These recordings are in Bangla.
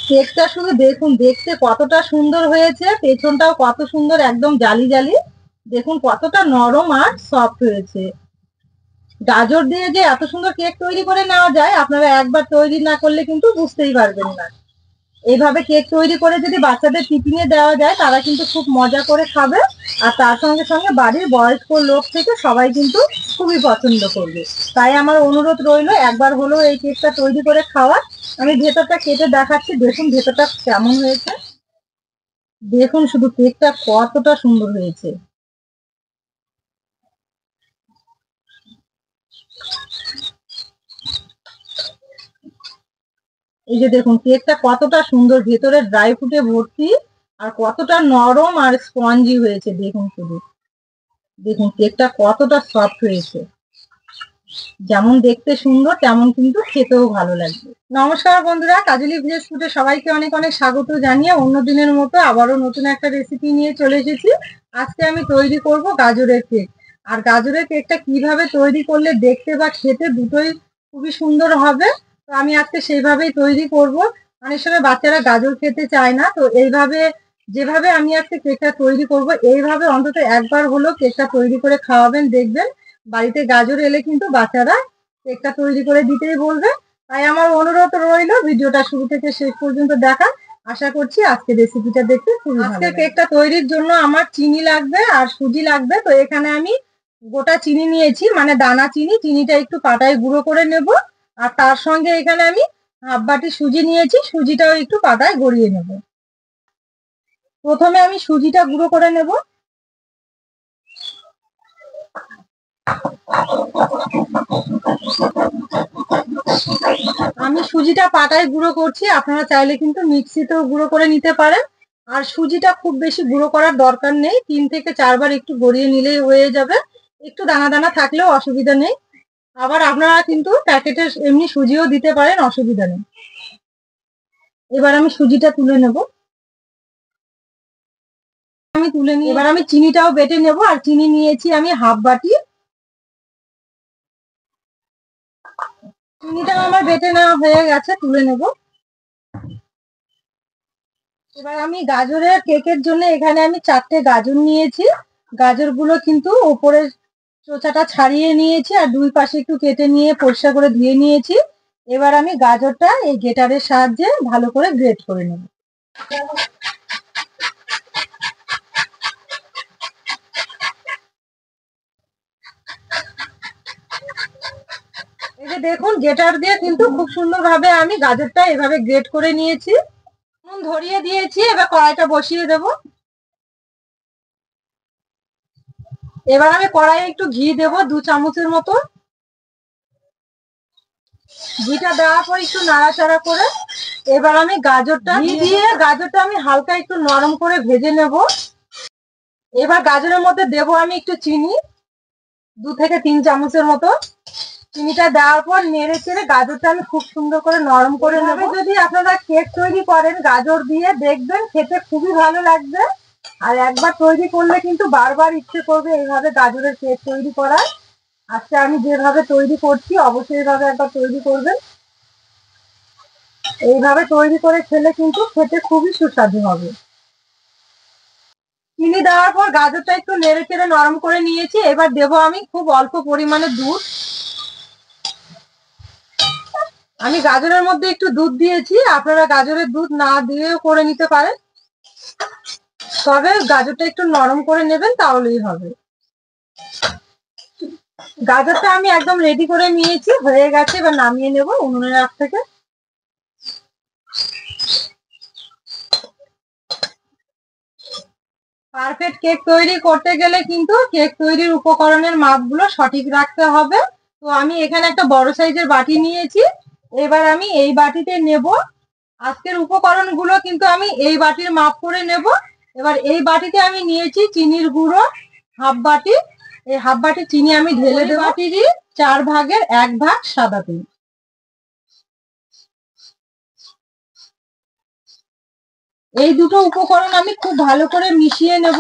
কেকটা শুধু দেখুন, দেখতে কতটা সুন্দর হয়েছে, পেছনটাও কত সুন্দর, একদম জালি জালি। দেখুন কতটা নরম আর সফট হয়েছে। গাজর দিয়ে যে এত সুন্দর কেক তৈরি করে নেওয়া যায়, আপনারা একবার তৈরি না করলে কিন্তু বুঝতেই পারবেন না। এইভাবে কেক তৈরি করে যদি বাচ্চাদের টিফিনে দেওয়া যায়, তারা কিন্তু খুব মজা করে খাবে। আর তার সঙ্গে সঙ্গে বাড়ির বয়স্ক লোক থেকে সবাই কিন্তু খুবই পছন্দ করবে। তাই আমার অনুরোধ রইল, একবার হলেও এই কেকটা তৈরি করে খাওয়া। আমি ভেতরটা কেটে দেখাচ্ছি, দেখুন ভেতরটা কেমন হয়েছে। দেখুন শুধু কেকটা কতটা সুন্দর হয়েছে। এই যে দেখুন কেকটা কতটা সুন্দর, ভেতরে ড্রাই ফ্রুটে ভর্তি, আর কতটা নরম আর স্পঞ্জি হয়েছে। দেখুন শুধু, দেখুন কেকটা কতটা সফট হয়েছে। যেমন দেখতে সুন্দর, তেমন কিন্তু খেতেও ভালো লাগবে। নমস্কার বন্ধুরা, কাজলি ভিলেজ ফুডে সবাইকে অনেক অনেক স্বাগত জানিয়ে অন্য দিনের মতো আবারও নতুন একটা রেসিপি নিয়ে চলে এসেছি। আজকে আমি তৈরি করব গাজরের কেক। আর গাজরের কেকটা কিভাবে তৈরি করলে দেখতে বা খেতে দুটোই খুবই সুন্দর হবে, তো আমি আজকে সেইভাবেই তৈরি করব। অনেক সময় বাচ্চারা গাজর খেতে চায় না, তো এইভাবে যেভাবে আমি আজকে কেকটা তৈরি করব, এইভাবে অন্তত একবার হলেও কেকটা তৈরি করে খাওয়াবেন, দেখবেন বাড়িতে গাজর এলে কিন্তু বাচ্চারা কেকটা তৈরি করে দিতেই বলবে। তাই আমার অনুরোধ রইল, ভিডিওটা শুরু থেকে শেষ পর্যন্ত দেখা। আশা করছি আজকে রেসিপিটা দেখতে খুবই ভালো লাগবে। আজকে কেকটা তৈরির জন্য আমার চিনি লাগবে আর সুজি লাগবে। তো এখানে আমি গোটা চিনি নিয়েছি, মানে দানা চিনি। চিনিটা একটু পাটায় গুঁড়ো করে নেব। আর তার সঙ্গে এখানে আমি হাফ বাটি সুজি নিয়েছি, সুজিটাও একটু পাটায় গড়িয়ে নেব। প্রথমে আমি সুজিটা গুঁড়ো করে নেব। আমি সুজিটা পাটায় গুঁড়ো করছি, আপনারা চাইলে কিন্তু মিক্সিতেও গুঁড়ো করে নিতে পারেন। আর সুজিটা খুব বেশি গুঁড়ো করার দরকার নেই, 3 থেকে 4 বার একটু গড়িয়ে নিলেই হয়ে যাবে। একটু দানা দানা থাকলেও অসুবিধা নেই। আবার আপনারা কিন্তু প্যাকেটের এমনি সুজিও দিতে পারেন, অসুবিধা নেই। এবার আমি সুজিটা তুলে নেব। আমি তুলে নিয়ে এবার আমি চিনিটাও বেটে নেব। আর চিনি নিয়েছি আমি হাফ বাটি। চিনিটা আমার বেটে নেওয়া হয়ে গেছে, তুলে নেব। এবার আমি গাজরের কেকের জন্য এখানে আমি 4টে গাজর নিয়েছি। গাজরগুলো কিন্তু ওপরের চোচাটা ছাড়িয়ে নিয়েছি, আর দুই পাশে একটু কেটে নিয়ে পরিষ্কার করে ধুয়ে নিয়েছি। এবার আমি গাজরটা এই গ্রেটারের সাহায্যে ভালো করে গ্রেট করে নেব। এই যে দেখুন, গ্রেটার দিয়ে কিন্তু খুব সুন্দরভাবে আমি গাজরটা এভাবে গ্রেট করে নিয়েছি। নুন ধরিয়ে দিয়েছি, এবার কড়াইটা বসিয়ে দেব। এবার আমি কড়াইয়ে একটু ঘি দেব, 2 চামচের মতো। ঘিটা দেওয়ার পর একটু নাড়াচাড়া করে এবার আমি গাজরটা দিয়ে গাজরটা আমি হালকা একটু নরম করে ভেজে নেব। এবার গাজরের মধ্যে দেব আমি একটু চিনি, 2 থেকে 3 চামচের মতো। চিনিটা দেওয়ার পর নেড়ে চেড়ে গাজরটা আমি খুব সুন্দর করে নরম করে নেব। যদি আপনারা কেক তৈরি করেন গাজর দিয়ে, দেখবেন খেতে খুবই ভালো লাগবে। আর একবার তৈরি করলে কিন্তু বারবার ইচ্ছে করবে এইভাবে গাজরের কেক তৈরি করার। আজকে আমি যেভাবে তৈরি করছি, অবশ্যই এইভাবে একবার তৈরি করবেন। এইভাবে তৈরি করে খেলে কিন্তু খেতে খুবই সুস্বাদু হবে। চিনি দেওয়ার পর গাজরটা একটু নেড়ে চেড়ে নরম করে নিয়েছি। এবার দেবো আমি খুব অল্প পরিমাণে দুধ। আমি গাজরের মধ্যে একটু দুধ দিয়েছি, আপনারা গাজরের দুধ না দিয়েও করে নিতে পারেন, তবে গাজরটা একটু নরম করে নেবেন, তাহলেই হবে। গাজরটা আমি একদম রেডি করে নিয়েছি, হয়ে গেছে। এবার নামিয়ে নেব উনুনের আঁচ থেকে। পারফেক্ট কেক তৈরি করতে গেলে কিন্তু কেক তৈরির উপকরণের মাপগুলো সঠিক রাখতে হবে। তো আমি এখানে একটা বড় সাইজের বাটি নিয়েছি। এবার আমি এই বাটিতে নেব। আজকের উপকরণগুলো কিন্তু আমি এই বাটির মাপ করে নেব। এবার এই বাটিতে আমি নিয়েছি চিনির গুঁড়ো হাফ বাটি। এই হাফ বাটি চিনি আমি ঢেলে দেব। বাটিরই 4 ভাগের 1 ভাগ সাদা তেল। এই দুটো উপকরণ আমি খুব ভালো করে মিশিয়ে নেব।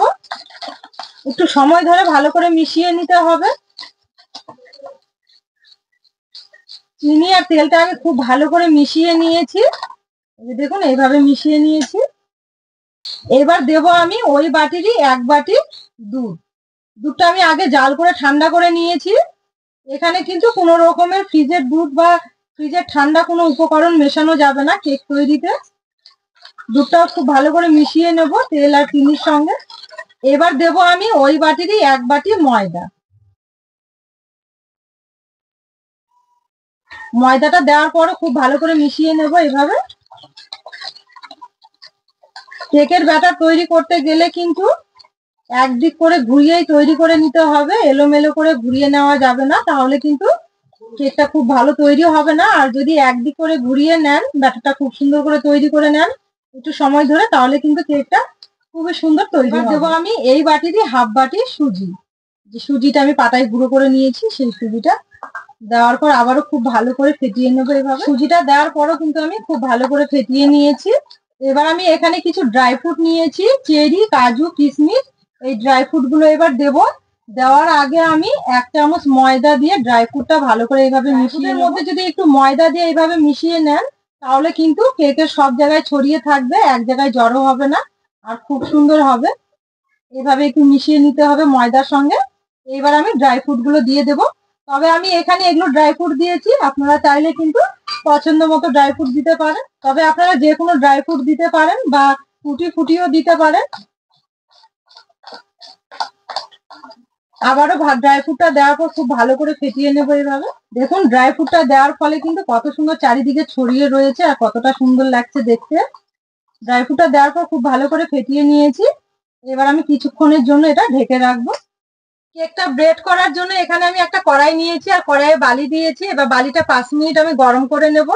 একটু সময় ধরে ভালো করে মিশিয়ে নিতে হবে। চিনি আর তেলটা আমি খুব ভালো করে মিশিয়ে নিয়েছি। দেখুন এইভাবে মিশিয়ে নিয়েছি। এবার দেব আমি ওই বাটিরই 1 বাটি দুধ। দুধটা আমি আগে জাল করে ঠান্ডা করে নিয়েছি। এখানে কিন্তু কোনো রকমের ফ্রিজের দুধ বা ফ্রিজের ঠান্ডা কোনো উপকরণ মেশানো যাবে না কেক তৈরিতে। দুধটা খুব ভালো করে মিশিয়ে নেব তেল আর চিনির সঙ্গে। এবার দেব আমি ওই বাটিরই 1 বাটি ময়দা। ময়দাটা দেওয়ার পরও খুব ভালো করে মিশিয়ে নেব এইভাবে। কেকের ব্যাটার তৈরি করতে গেলে কিন্তু একদিক করে ঘুরিয়েই তৈরি করে নিতে হবে, এলোমেলো করে ঘুরিয়ে নেওয়া যাবে না, তাহলে কিন্তু কেকটা খুব ভালো তৈরি হবে না। আর যদি একদিক করে ঘুরিয়ে নেন, ব্যাটারটা খুব সুন্দর করে তৈরি করে নেন একটু সময় ধরে, তাহলে কিন্তু কেকটা খুবই সুন্দর তৈরি হবে। দেবো আমি এই বাটিরই 1/2 বাটি সুজি। যে সুজিটা আমি পাটায় গুঁড়ো করে নিয়েছি, সেই সুজিটা দেওয়ার পর আবারও খুব ভালো করে ফেটিয়ে নেবো এভাবে। সুজিটা দেওয়ার পরও কিন্তু আমি খুব ভালো করে ফেটিয়ে নিয়েছি। এবার আমি এখানে কিছু ড্রাই ফ্রুট নিয়েছি, চেরি, কাজু, কিশমিশ। এই ড্রাই ফ্রুট গুলো এবার দেবো। দেওয়ার আগে আমি 1 চামচ ময়দা দিয়ে ড্রাই ফ্রুটটা ভালো করে এইভাবে মিশিয়ে, মধ্যে যদি একটু ময়দা দিয়ে এইভাবে মিশিয়ে নেন, তাহলে কিন্তু কেকের সব জায়গায় ছড়িয়ে থাকবে, এক জায়গায় জড়ো হবে না, আর খুব সুন্দর হবে। এভাবে একটু মিশিয়ে নিতে হবে ময়দার সঙ্গে। এবার আমি ড্রাই ফ্রুট গুলো দিয়ে দেবো। তবে আমি এখানে এগুলো ড্রাই ফ্রুট দিয়েছি, আপনারা চাইলে কিন্তু পছন্দ মতো ড্রাই ফ্রুট দিতে পারেন। তবে আপনারা যে কোনো ড্রাই ফ্রুট দিতে পারেন বা ফুটিও দিতে পারেন। আবারও ড্রাই ফ্রুটটা দেওয়ার পর খুব ভালো করে ফেটিয়ে নেবো এইভাবে। দেখুন ড্রাই ফ্রুটটা দেওয়ার ফলে কিন্তু কত সুন্দর চারিদিকে ছড়িয়ে রয়েছে আর কতটা সুন্দর লাগছে দেখতে। ড্রাই ফ্রুটটা দেওয়ার পর খুব ভালো করে ফেটিয়ে নিয়েছি। এবার আমি কিছুক্ষণের জন্য এটা ঢেকে রাখবো। কেকটা ব্রেড করার জন্য এখানে আমি একটা কড়াই নিয়েছি আর কড়াইয়ে বালি দিয়েছি। এবার বালিটা 5 মিনিট আমি গরম করে নেব।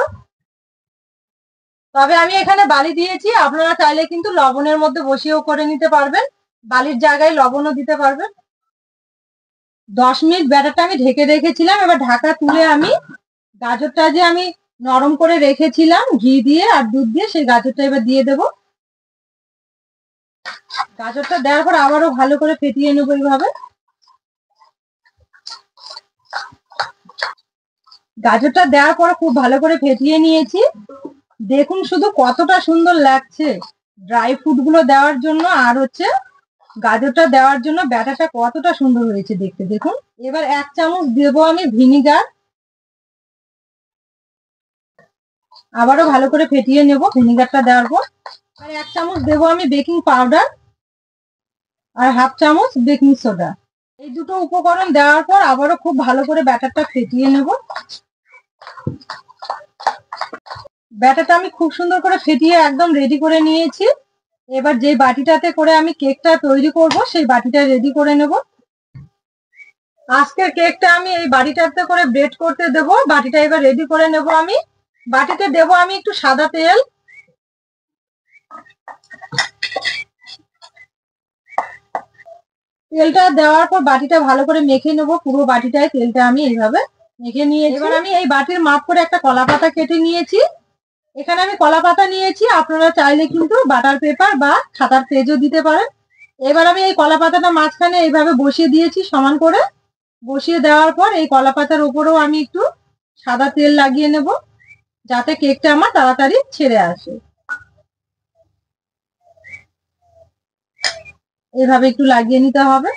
তবে আমি এখানে বালি দিয়েছি, আপনারা চাইলে কিন্তু লবণের মধ্যে বসিয়েও করে নিতে পারবেন, বালির জায়গায় লবণও দিতে পারবেন। 10 মিনিট ব্যাটারটা আমি ঢেকে রেখেছিলাম। এবার ঢাকা তুলে আমি গাজরটা যে আমি নরম করে রেখেছিলাম ঘি দিয়ে আর দুধ দিয়ে, সেই গাজরটা এবার দিয়ে দেব। গাজরটা দেওয়ার পর আবারও ভালো করে ফেটিয়ে নেবো এইভাবে। গাজরটা দেওয়ার পর খুব ভালো করে ফেটিয়ে নিয়েছি। দেখুন শুধু কতটা সুন্দর লাগছে ড্রাই ফ্রুট গুলো দেওয়ার জন্য আর হচ্ছে গাজরটা দেওয়ার জন্য ব্যাটারটা কতটা সুন্দর হয়েছে দেখতে। দেখুন এবার 1 চামচ দেবো আমি ভিনিগার। আবারও ভালো করে ফেটিয়ে নেব ভিনিগারটা দেওয়ার পর। আর 1 চামচ দেবো আমি বেকিং পাউডার আর 1/2 চামচ বেকিং সোডা। এই দুটো উপকরণ দেওয়ার পর আবারও খুব ভালো করে ব্যাটারটা ফেটিয়ে নেব। ব্যাটারটা আমি খুব সুন্দর করে ফেটিয়ে একদম রেডি করে নিয়েছি। এবার যে বাটিটাতে করে আমি কেকটা তৈরি করব, সেই বাটিটা রেডি করে নেব। আজকের কেকটা আমি এই বাটিটাতে করে ব্রেড করতে দেব। বাটিটা এবার রেডি করে নেব আমি। বাটিতে দেব আমি একটু সাদা তেল। তেলটা দেওয়ার পর বাটিটা ভালো করে মেখে নেব। পুরো বাটিটায় তেলটা আমি এইভাবে মেখে নিয়েছি। এবার আমি এই বাটির মাপ করে একটা কলা পাতা কেটে নিয়েছি। এখানে আমি কলা পাতা নিয়েছি, আপনারা চাইলে কিন্তু বাটার পেপার বা খাতার পেজও দিতে পারেন। এবার আমি এই কলা পাতাটা মাঝখানে এইভাবে বসিয়ে দিয়েছি সমান করে। বসিয়ে দেওয়ার পর এই কলা পাতার উপরেও আমি একটু সাদা তেল লাগিয়ে নেব, যাতে কেকটা আমার তাড়াতাড়ি ছেড়ে আসে। এভাবে একটু লাগিয়ে নিতে হবে।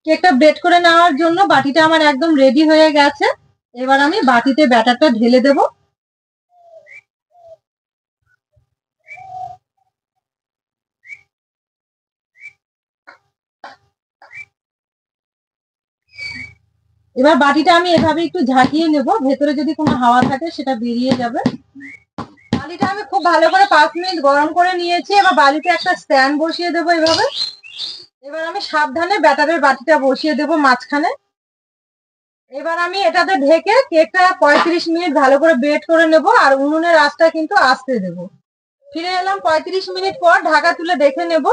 কেকটা বেক করে নেওয়ার জন্য বাটিটা আমার একদম রেডি হয়ে গেছে। এবার আমি বাটিতে ব্যাটারটা ঢেলে দেব। এবার বাটিটা আমি এভাবে একটু ঝাঁকিয়ে নেব, ভেতরে যদি কোনো হাওয়া থাকে সেটা বেরিয়ে যাবে। বালিটা আমি খুব ভালো করে 5 মিনিট গরম করে নিয়েছি। এবার বালিতে একটা স্ট্যান্ড বসিয়ে দেবো এভাবে। এবার আমি সাবধানে ব্যাটারের বাটিটা বসিয়ে দেবো মাঝখানে। এবার আমি এটাতে ঢেকে কেকটা 35 মিনিট ভালো করে বেক করে নেব, আর উনুনের আঁচটা কিন্তু আস্তে দেব। ফিরে এলাম 35 মিনিট পর, ঢাকা তুলে দেখে নেব।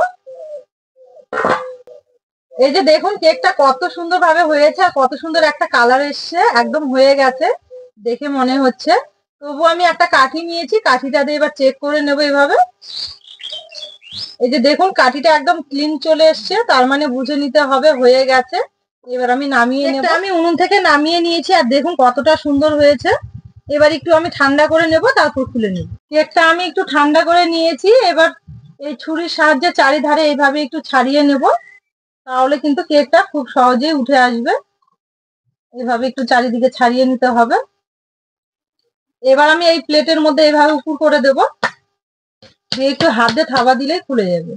এই যে দেখুন কেকটা কত সুন্দর ভাবে হয়েছে আর কত সুন্দর একটা কালার এসছে, একদম হয়ে গেছে দেখে মনে হচ্ছে। তবু আমি একটা কাঠি নিয়েছি, কাঠিটা দিয়ে এবার চেক করে নেব এভাবে। এই যে দেখুন কাঠিটা একদম ক্লিন চলে এসছে, তার মানে বুঝে নিতে হবে হয়ে গেছে। এবার আমি নামিয়ে নেব। আমি উনুন থেকে নামিয়ে নিয়েছি আর দেখুন কতটা সুন্দর হয়েছে। এবার একটু আমি ঠান্ডা করে নেব, তারপর খুলে নেব। কেকটা আমি একটু ঠান্ডা করে নিয়েছি। এবার এই ছুরির সাহায্যে চারিধারে এইভাবে একটু ছাড়িয়ে নেব, তাহলে কিন্তু কেকটা খুব সহজেই উঠে আসবে। এভাবে একটু চারিদিকে ছাড়িয়ে নিতে হবে। এবার আমি এই প্লেটের মধ্যে এইভাবে উপর করে দেব, দিয়ে একটু হাত দিয়ে থাবা দিলেই খুলে যাবে।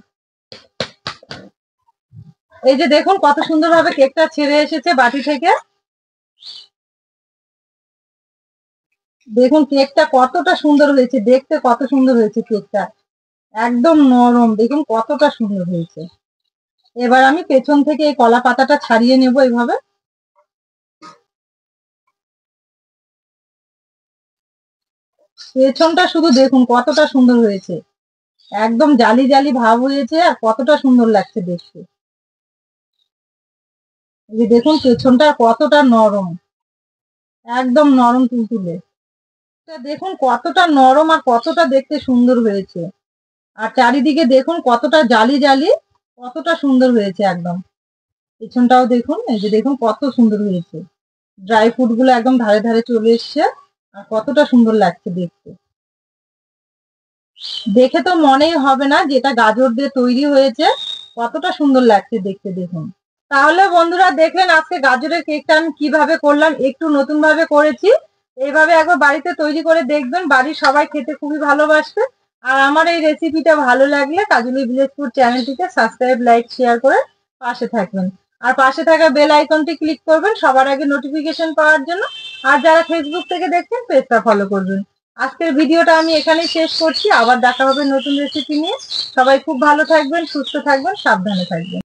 এই যে দেখুন কত সুন্দরভাবে কেকটা ছেড়ে এসেছে বাটি থেকে। দেখুন কেকটা কতটা সুন্দর হয়েছে, দেখতে কত সুন্দর হয়েছে কেকটা, একদম নরম। দেখুন কতটা সুন্দর হয়েছে। এবার আমি পেছন থেকে এই কলা পাতাটা ছাড়িয়ে নেব এইভাবে। পেছনটা শুধু দেখুন কতটা সুন্দর হয়েছে, একদম জালি জালি ভাব হয়েছে, আর কতটা সুন্দর লাগছে দেখতে। এই যে দেখুন পেছনটা কতটা নরম, একদম নরম তুলতুলে। দেখুন কতটা নরম আর কতটা দেখতে সুন্দর হয়েছে। আর চারিদিকে দেখুন কতটা জালি জালি, কতটা সুন্দর হয়েছে একদম। পেছনটাও দেখুন, এই যে দেখুন কত সুন্দর হয়েছে। ড্রাই ফ্রুট গুলো একদম ধারে ধারে চলে এসছে, আর কতটা সুন্দর লাগছে দেখতে। দেখে তো মনেই হবে না যেটা গাজর দিয়ে তৈরি হয়েছে, কতটা সুন্দর লাগছে দেখতে। দেখুন, তাহলে বন্ধুরা দেখলেন আজকে গাজরের কেকটা আমি কিভাবে করলাম, একটু নতুন ভাবে করেছি। এইভাবে একবার বাড়িতে তৈরি করে দেখবেন, বাড়ির সবাই খেতে খুবই ভালোবাসবে। আর আমার এই রেসিপিটা ভালো লাগলে কাজলি ভিলেজ ফুড চ্যানেলটিকে সাবস্ক্রাইব, লাইক, শেয়ার করে পাশে থাকবেন। আর পাশে থাকা বেল আইকনটি ক্লিক করবেন সবার আগে নোটিফিকেশন পাওয়ার জন্য। আর যারা ফেসবুক থেকে দেখছেন পেজটা ফলো করবেন। আজকের ভিডিওটা আমি এখানেই শেষ করছি, আবার দেখা হবে নতুন রেসিপি নিয়ে। সবাই খুব ভালো থাকবেন, সুস্থ থাকবেন, সাবধানে থাকবেন।